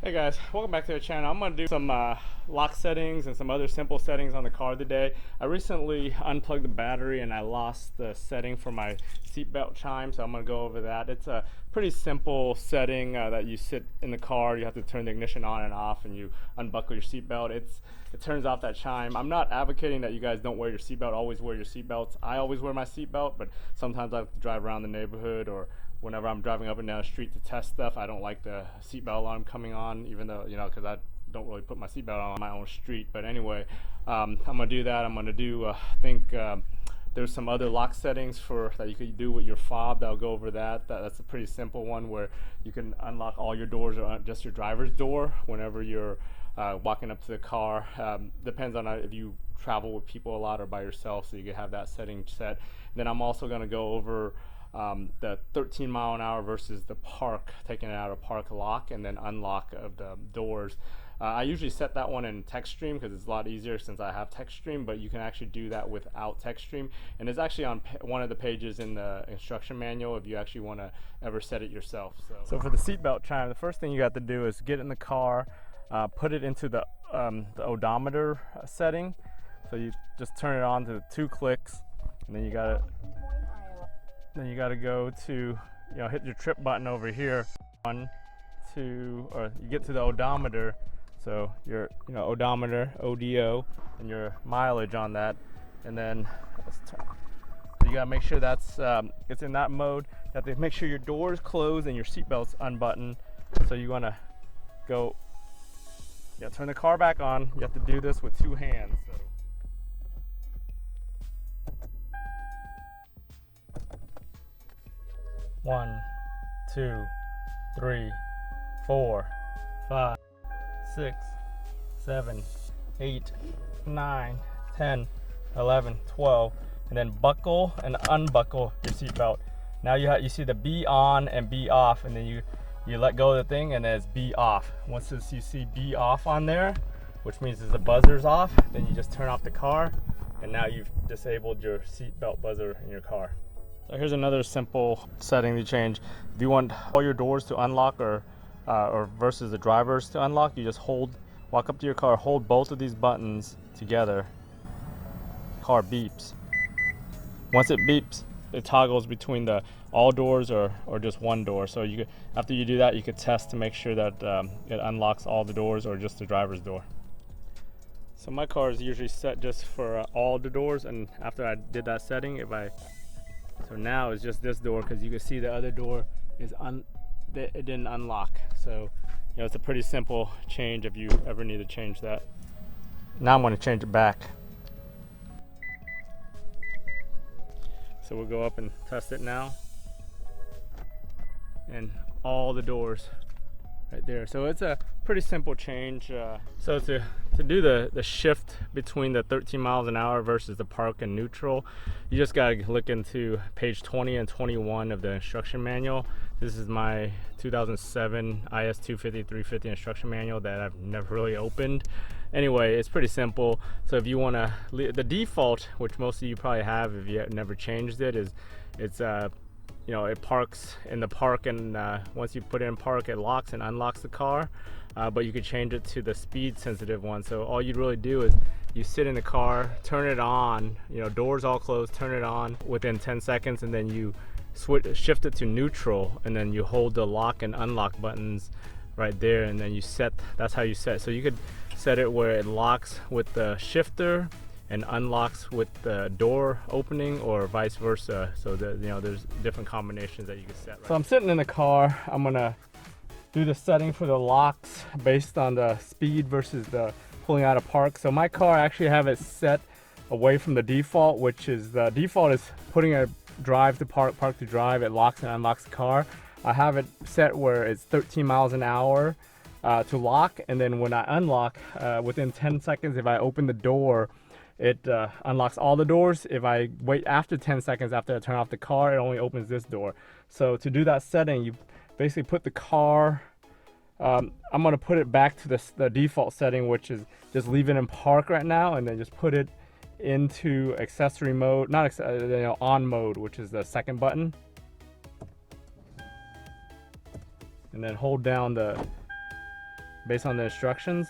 Hey guys, welcome back to the channel. I'm going to do some lock settings and some other simple settings on the car today. I recently unplugged the battery and I lost the setting for my seatbelt chime, so I'm going to go over that. It's a pretty simple setting that you sit in the car, you have to turn the ignition on and off, and you unbuckle your seatbelt. It turns off that chime. I'm not advocating that you guys don't wear your seatbelt. Always wear your seatbelts. I always wear my seatbelt, but sometimes I have to drive around the neighborhood or whenever I'm driving up and down the street to test stuff. I don't like the seatbelt alarm coming on, even though, because I don't really put my seatbelt on my own street. But anyway, I'm gonna do that. I'm gonna do, I think there's some other lock settings that you could do with your fob. I'll go over that. That's a pretty simple one where you can unlock all your doors or just your driver's door whenever you're walking up to the car. Depends on if you travel with people a lot or by yourself, so you can have that setting set. Then I'm also gonna go over the 13 mile an hour versus the park, taking it out of park lock and then unlock of the doors. I usually set that one in Techstream because it's a lot easier since I have Techstream, but you can actually do that without Techstream, and it's actually on one of the pages in the instruction manual if you actually want to ever set it yourself. So for the seatbelt chime, the first thing you got to do is get in the car, put it into the odometer setting. So you just turn it on to 2 clicks, and then you got to go to, hit your trip button over here. 1, 2, or you get to the odometer. So your, odometer, ODO, and your mileage on that. And then you gotta make sure that's, it's in that mode. You have to make sure your door is closed and your seatbelt's unbuttoned. So you wanna go, turn the car back on. You have to do this with 2 hands. So. 1, 2, 3, 4, 5, 6, 7, 8, 9, 10, 11, 12, and then buckle and unbuckle your seatbelt. Now you see the B on and B off, and then you let go of the thing, and then it's B off. Once you see B off on there, which means the buzzer's off, then you just turn off the car, and now you've disabled your seatbelt buzzer in your car. So here's another simple setting to change. If you want all your doors to unlock or versus the drivers to unlock, you just walk up to your car, hold both of these buttons together. Car beeps. Once it beeps, it toggles between the all doors or just one door. So after you do that, you could test to make sure that it unlocks all the doors or just the driver's door. So my car is usually set just for all the doors, and after I did that setting, so now it's just this door, because you can see the other door is it didn't unlock. So it's a pretty simple change if you ever need to change that. Now I'm going to change it back. So we'll go up and test it now, and all the doors right there. So it's a pretty simple change. So to do the shift between the 13 miles an hour versus the park and neutral, you just got to look into page 20 and 21 of the instruction manual. This is my 2007 IS250 350 instruction manual that I've never really opened. Anyway, it's pretty simple. So if you want to, the default, which most of you probably have if you never changed it, is it parks in the park, and once you put it in park, it locks and unlocks the car. But you could change it to the speed sensitive one. So all you'd really do is you sit in the car, turn it on, doors all closed, turn it on within 10 seconds, and then you shift it to neutral, and then you hold the lock and unlock buttons right there, and then that's how you set. So you could set it where it locks with the shifter and unlocks with the door opening, or vice versa. So there's different combinations that you can set. So I'm sitting in the car. I'm gonna do the setting for the locks based on the speed versus the pulling out of park. So my car, I actually have it set away from the default, which is the default is putting a drive to park, park to drive. It locks and unlocks the car. I have it set where it's 13 miles an hour to lock, and then when I unlock, within 10 seconds, if I open the door, it unlocks all the doors. If I wait after 10 seconds after I turn off the car, it only opens this door. So to do that setting, you basically put the car, I'm going to put it back to the default setting, which is just leave it in park right now, and then just put it into accessory mode, on mode, which is the second button. And then hold down the based on the instructions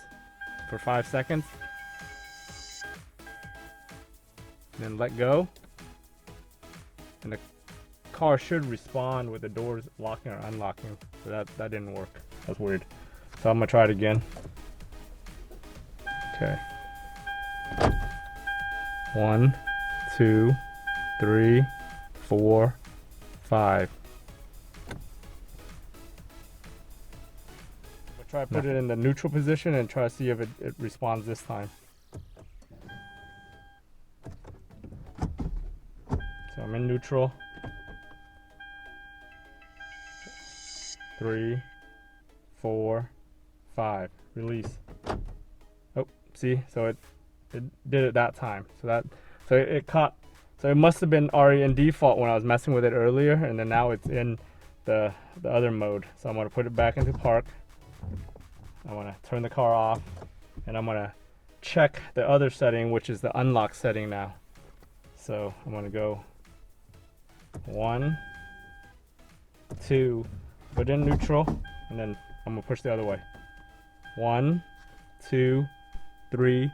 for 5 seconds. Then let go. And the car should respond with the doors locking or unlocking. So that didn't work. That's weird. So I'm gonna try it again. Okay. 1, 2, 3, 4, 5. We'll try to put it in the neutral position and try to see if it responds this time. So I'm in neutral. 3, 4, 5. Release. Oh, see? So it did it that time. So it caught. So it must have been already in default when I was messing with it earlier, and then now it's in the other mode. So I'm gonna put it back into park. I wanna turn the car off, and I'm gonna check the other setting, which is the unlock setting now. So I'm gonna go 1, 2, put in neutral, and then I'm gonna push the other way. 1, 2, 3,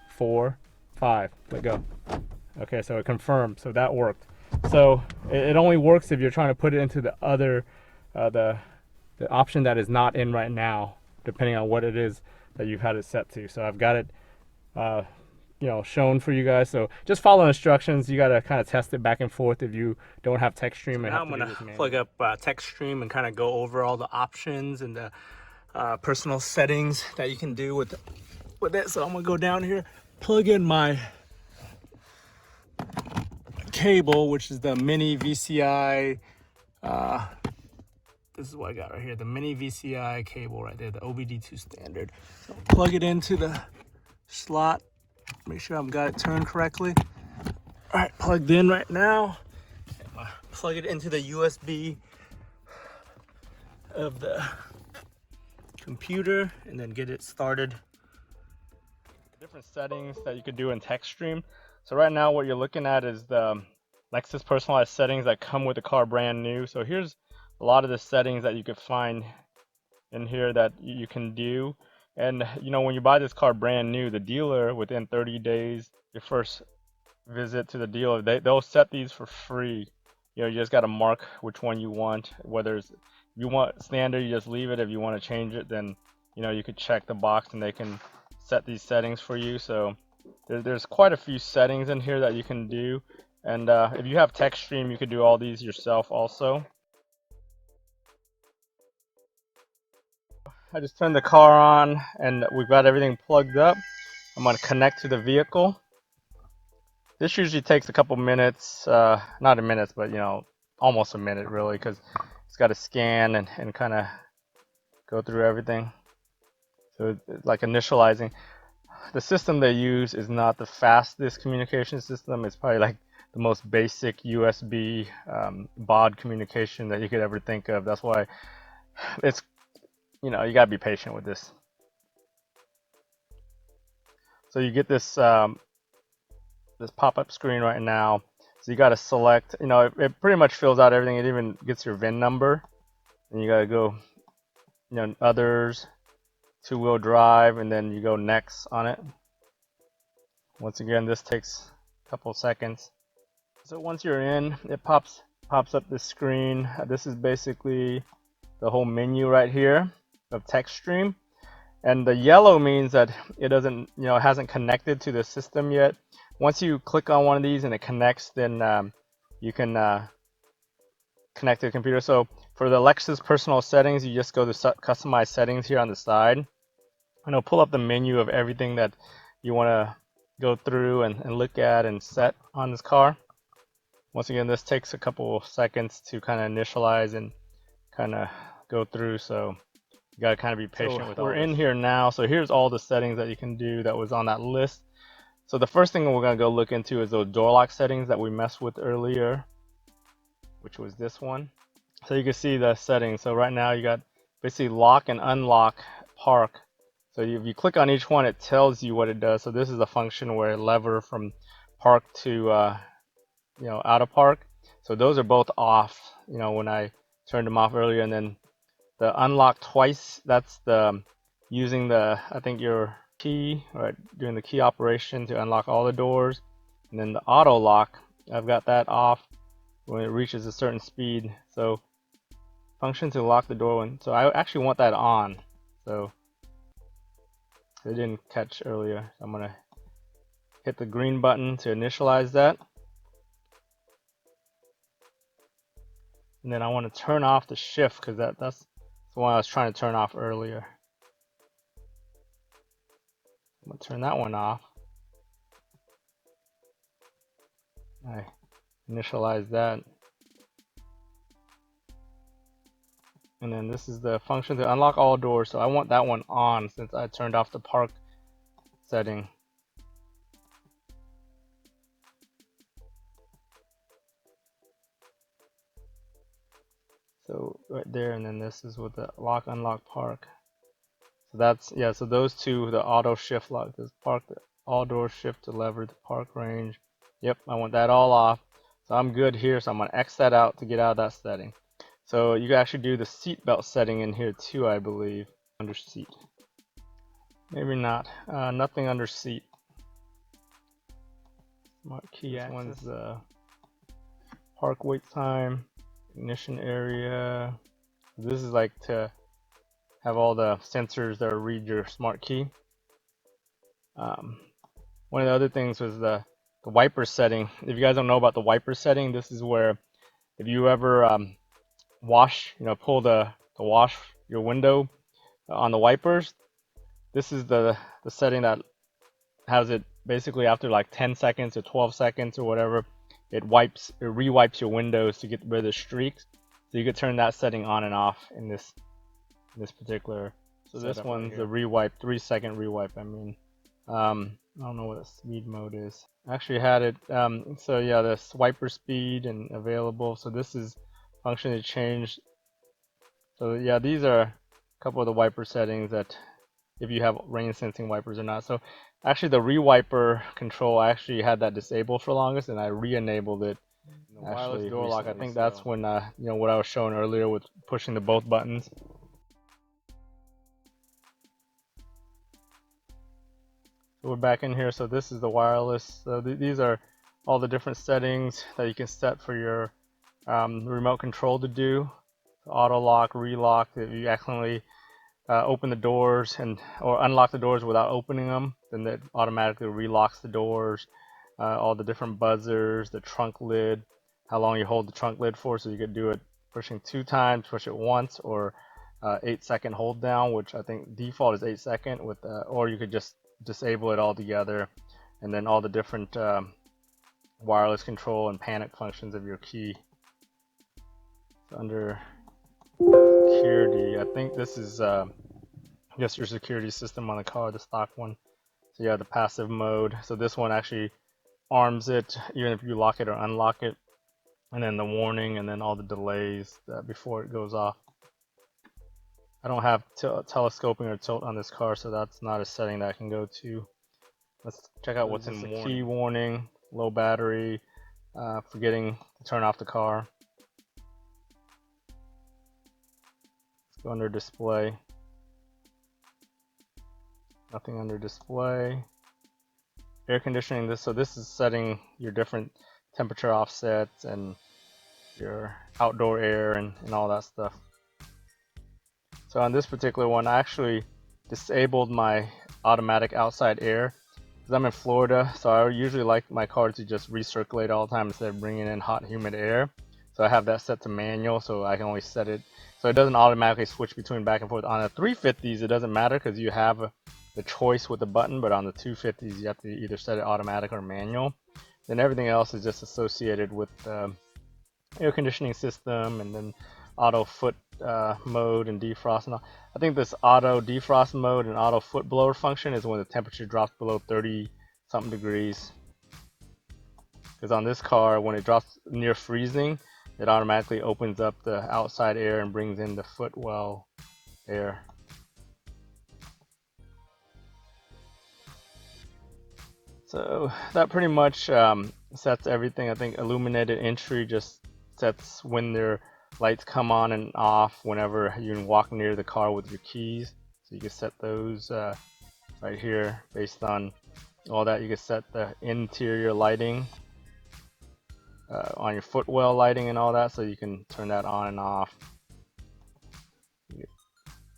4, 5. Let go. Okay, so it confirmed. So that worked. So it only works if you're trying to put it into the other, the option that is not in right now, depending on what it is that you've had it set to. So I've got it, you know, shown for you guys. So just follow instructions. You got to kind of test it back and forth if you don't have Techstream. Now I'm gonna plug up Techstream and kind of go over all the options and the personal settings that you can do with it. So I'm gonna go down here, plug in my cable, which is the mini VCI. This is what I got right here, the mini VCI cable right there, the OBD2 standard. So plug it into the slot. Make sure I've got it turned correctly. All right, plugged in right now. Plug it into the USB of the computer and then get it started. Different settings that you could do in Techstream. So right now what you're looking at is the Lexus personalized settings that come with the car brand new. So here's a lot of the settings that you could find in here that you can do. And you know, when you buy this car brand new, the dealer within 30 days, your first visit to the dealer, they'll set these for free. You know, you just got to mark which one you want. Whether it's, if you want standard, you just leave it. If you want to change it, then you know, you could check the box and they can set these settings for you. So there's quite a few settings in here that you can do, and if you have Techstream, you could do all these yourself also. I just turned the car on and we've got everything plugged up. I'm going to connect to the vehicle. This usually takes a couple minutes, not a minute, but you know, almost a minute really, because it's got to scan and kind of go through everything. So like initializing. The system they use is not the fastest communication system. It's probably like the most basic USB baud communication that you could ever think of. That's why it's, you know, you gotta be patient with this. So you get this this pop-up screen right now. So you gotta select, you know, it pretty much fills out everything. It even gets your VIN number, and you gotta go, you know, others, two-wheel drive, and then you go next on it. Once again, this takes a couple seconds. So once you're in, it pops up this screen. This is basically the whole menu right here of Techstream, and the yellow means that it doesn't, you know, it hasn't connected to the system yet. Once you click on one of these and it connects, then you can connect to the computer. So for the Lexus personal settings, you just go to customize settings here on the side, and it'll pull up the menu of everything that you want to go through and look at and set on this car. Once again, this takes a couple seconds to kind of initialize and kind of go through, so you got to kind of be patient with all this. We're in here now, so here's all the settings that you can do that was on that list. So the first thing we're going to go look into is those door lock settings that we messed with earlier, which was this one. So you can see the settings. So right now you got basically lock and unlock park. So if you click on each one, it tells you what it does. So this is a function where it lever from park to you know, out of park. So those are both off, you know, when I turned them off earlier. And then the unlock twice, that's the using the, I think your key, right, doing the key operation to unlock all the doors, and then the auto lock, I've got that off when it reaches a certain speed. So function to lock the door when, so I actually want that on. So it didn't catch earlier. I'm gonna hit the green button to initialize that. And then I want to turn off the shift because that's the one I was trying to turn off earlier. I'm gonna turn that one off. I initialize that. And then this is the function to unlock all doors. So I want that one on since I turned off the park setting. So right there, and then this is with the lock, unlock, park. So that's, yeah, so those two, the auto shift lock, this park, the all door shift to lever the park range. Yep, I want that all off. So I'm good here, so I'm gonna X that out to get out of that setting. So you can actually do the seatbelt setting in here too, I believe, under seat. Maybe not, nothing under seat. Smart key access. This one's the park wait time, ignition area. This is like to have all the sensors that read your smart key. One of the other things was the wiper setting. If you guys don't know about the wiper setting, this is where if you ever wash, pull the wash your window on the wipers, this is the setting that has it basically after like 10 seconds or 12 seconds or whatever, it re-wipes your windows to get rid of the streaks. So you could turn that setting on and off in this particular. So this one's right, the re-wipe, 3-second re-wipe. I mean, I don't know what the speed mode is. I actually had it. So yeah, this wiper speed and available. So this is function to change. So yeah, these are a couple of the wiper settings that if you have rain sensing wipers or not. So actually the re-wiper control, I actually had that disabled for longest and I re-enabled it. The wireless door lock, I think that's when what I was showing earlier with pushing the both buttons. So we're back in here. So this is the wireless. So these are all the different settings that you can set for your remote control to do. Auto lock, relock. If you accidentally open the doors or unlock the doors without opening them, then it automatically relocks the doors. All the different buzzers, the trunk lid, how long you hold the trunk lid for. So you could do it pushing 2 times, push it once, or 8-second hold down, which I think default is 8 second with, or you could just disable it altogether, and then all the different wireless control and panic functions of your key. So under security, I think this is just your security system on the car, the stock one. So you have the passive mode. So this one actually arms it even if you lock it or unlock it, and then the warning, and then all the delays before it goes off. I don't have telescoping or tilt on this car, so that's not a setting that I can go to. Let's check out what's in warning. Key warning, low battery, forgetting to turn off the car. Let's go under display. Nothing under display. Air conditioning, so this is setting your different temperature offsets and your outdoor air and all that stuff. So on this particular one, I actually disabled my automatic outside air because I'm in Florida, so I usually like my car to just recirculate all the time instead of bringing in hot, humid air. So I have that set to manual, so I can only set it so it doesn't automatically switch between back and forth. On the 350s, it doesn't matter because you have the choice with the button, but on the 250s, you have to either set it automatic or manual. Then everything else is just associated with the air conditioning system, and then auto foot mode and defrost and all. I think this auto defrost mode and auto foot blower function is when the temperature drops below 30 something degrees. Because on this car, when it drops near freezing, it automatically opens up the outside air and brings in the footwell air. So that pretty much sets everything. I think illuminated entry just sets when their lights come on and off whenever you walk near the car with your keys. So you can set those right here based on all that. You can set the interior lighting on your footwell lighting and all that, so you can turn that on and off. You get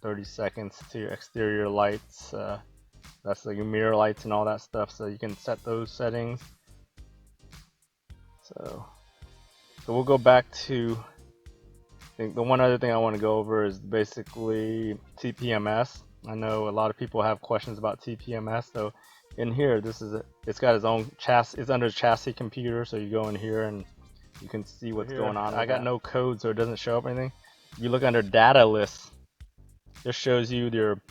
30 seconds to your exterior lights. That's like your mirror lights and all that stuff, so you can set those settings. So we'll go back to, I think the one other thing I want to go over is basically TPMS. I know a lot of people have questions about TPMS. So in here, it's got its own chassis. It's under chassis computer, so you go in here and you can see what's going on. I got no code, so it doesn't show up anything. If you look under data lists, this shows you your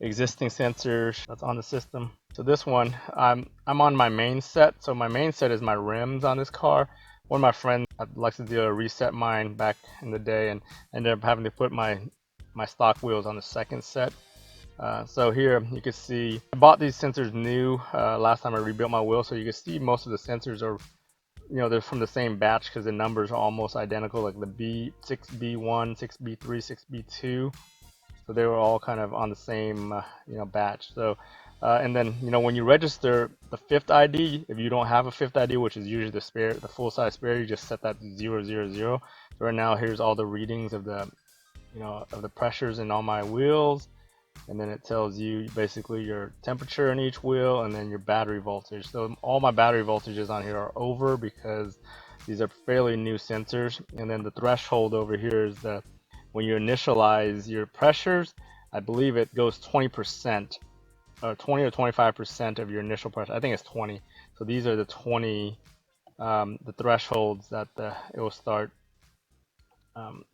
existing sensors that's on the system. So this one, I'm on my main set. So my main set is my rims on this car. One of my friends at the Lexus dealer reset mine back in the day and ended up having to put my stock wheels on the second set. So here you can see I bought these sensors new last time I rebuilt my wheel, so you can see most of the sensors are, you know, they're from the same batch because the numbers are almost identical, like the B6B1, 6B3, 6B2. So they were all kind of on the same you know, batch. So and then, you know, when you register the fifth ID, if you don't have a fifth ID, which is usually the spare, the full size spare, you just set that to 000. So right now, here's all the readings of the, you know, of the pressures in all my wheels, and then it tells you basically your temperature in each wheel and then your battery voltage. So all my battery voltages on here are over because these are fairly new sensors. And then the threshold over here is the, when you initialize your pressures, I believe it goes 20%, or 20 or 25% of your initial pressure. I think it's 20. So these are the 20, the thresholds that it will start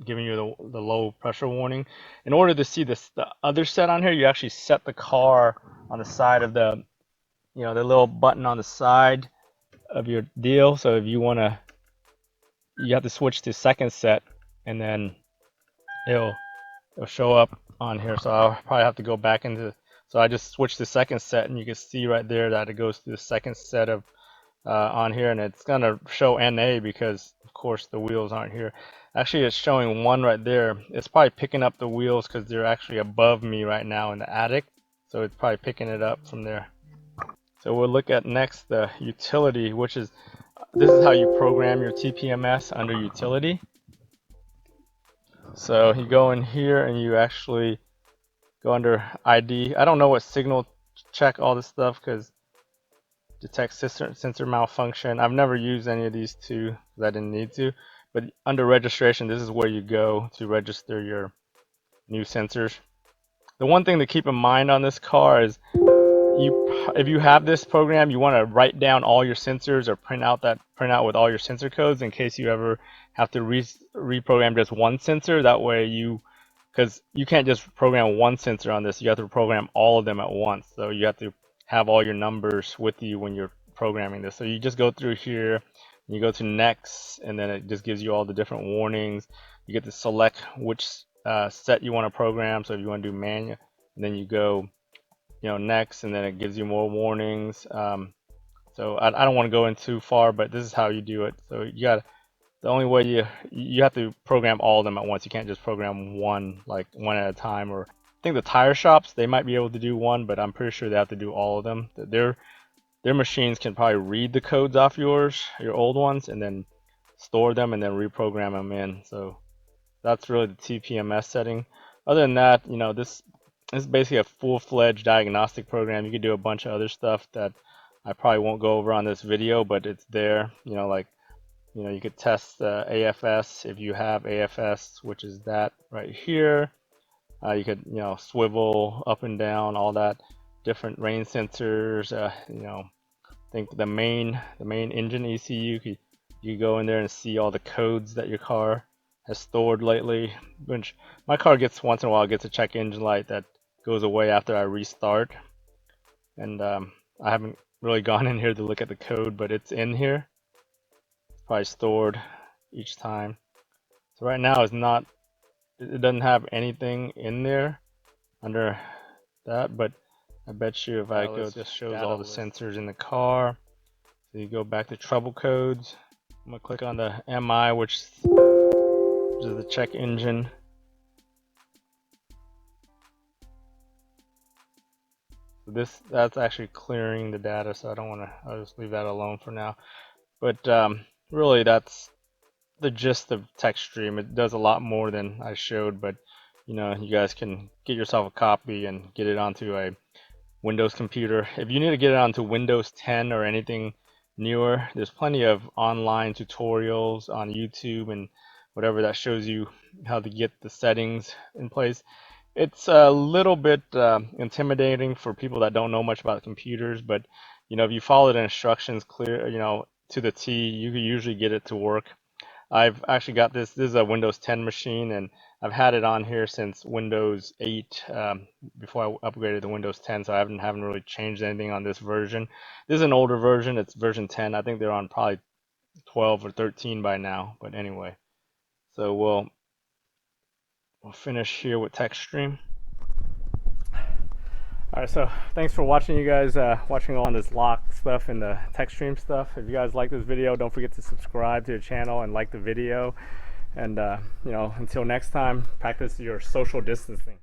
giving you the low pressure warning. In order to see this, the other set on here, you actually set the car on the side of the, you know, the little button on the side of your deal. So if you want to, you have to switch to second set, and then it'll show up on here. So I'll probably have to go back into, so I just switched to second set, and you can see right there that it goes to the second set of on here, and it's gonna show NA because of course the wheels aren't here. Actually, it's showing 1 right there. It's probably picking up the wheels because they're actually above me right now in the attic, so it's probably picking it up from there. So we'll look at next the utility, which is, this is how you program your TPMS under utility. So you go in here and you actually go under ID. I don't know what signal check, all this stuff, because detect sensor malfunction. I've never used any of these two because I didn't need to. But under registration, this is where you go to register your new sensors. The one thing to keep in mind on this car is, if you have this program, you want to write down all your sensors or print out with all your sensor codes in case you ever have to reprogram just one sensor. That way because you can't just program one sensor on this, you have to program all of them at once. So you have to have all your numbers with you when you're programming this. So you just go through here, you go to next, and then it just gives you all the different warnings. You get to select which set you want to program. So if you want to do manual, and then you go, you know, next, and then it gives you more warnings. So I don't want to go in too far, but this is how you do it. So you got, the only way you have to program all of them at once. You can't just program one at a time. Or I think the tire shops, they might be able to do one, but I'm pretty sure they have to do all of them. Their machines can probably read the codes off your old ones and then store them and then reprogram them in. So that's really the TPMS setting. Other than that, you know, this is basically a full-fledged diagnostic program. You can do a bunch of other stuff that I probably won't go over on this video, but it's there. You know, like, you know, you could test AFS if you have AFS, which is that right here. You could, you know, swivel up and down, all that, different rain sensors. You know, I think the main engine ECU, you go in there and see all the codes that your car has stored lately. Which my car gets, once in a while, gets a check engine light that goes away after I restart. And I haven't really gone in here to look at the code, but it's in here. Probably stored each time. So right now it doesn't have anything in there under that, but I bet you if I go, it just shows all the sensors in the car. So you go back to trouble codes. I'm gonna click on the MI, which is the check engine. That's actually clearing the data, so I don't want to. I'll just leave that alone for now. But really, that's the gist of Techstream. It does a lot more than I showed, but you know, you guys can get yourself a copy and get it onto a Windows computer. If you need to get it onto Windows 10 or anything newer, there's plenty of online tutorials on YouTube and whatever that shows you how to get the settings in place. It's a little bit intimidating for people that don't know much about computers, but you know, if you follow the instructions clear, you know, to the T, you can usually get it to work. I've actually got this. This is a Windows 10 machine, and I've had it on here since Windows 8 before I upgraded to Windows 10. So I haven't really changed anything on this version. This is an older version. It's version 10. I think they're on probably 12 or 13 by now. But anyway, so we'll finish here with Techstream. All right, so thanks for watching, you guys, watching all on this lock stuff and the Techstream stuff. If you guys like this video, don't forget to subscribe to the channel and like the video. And you know, until next time, practice your social distancing.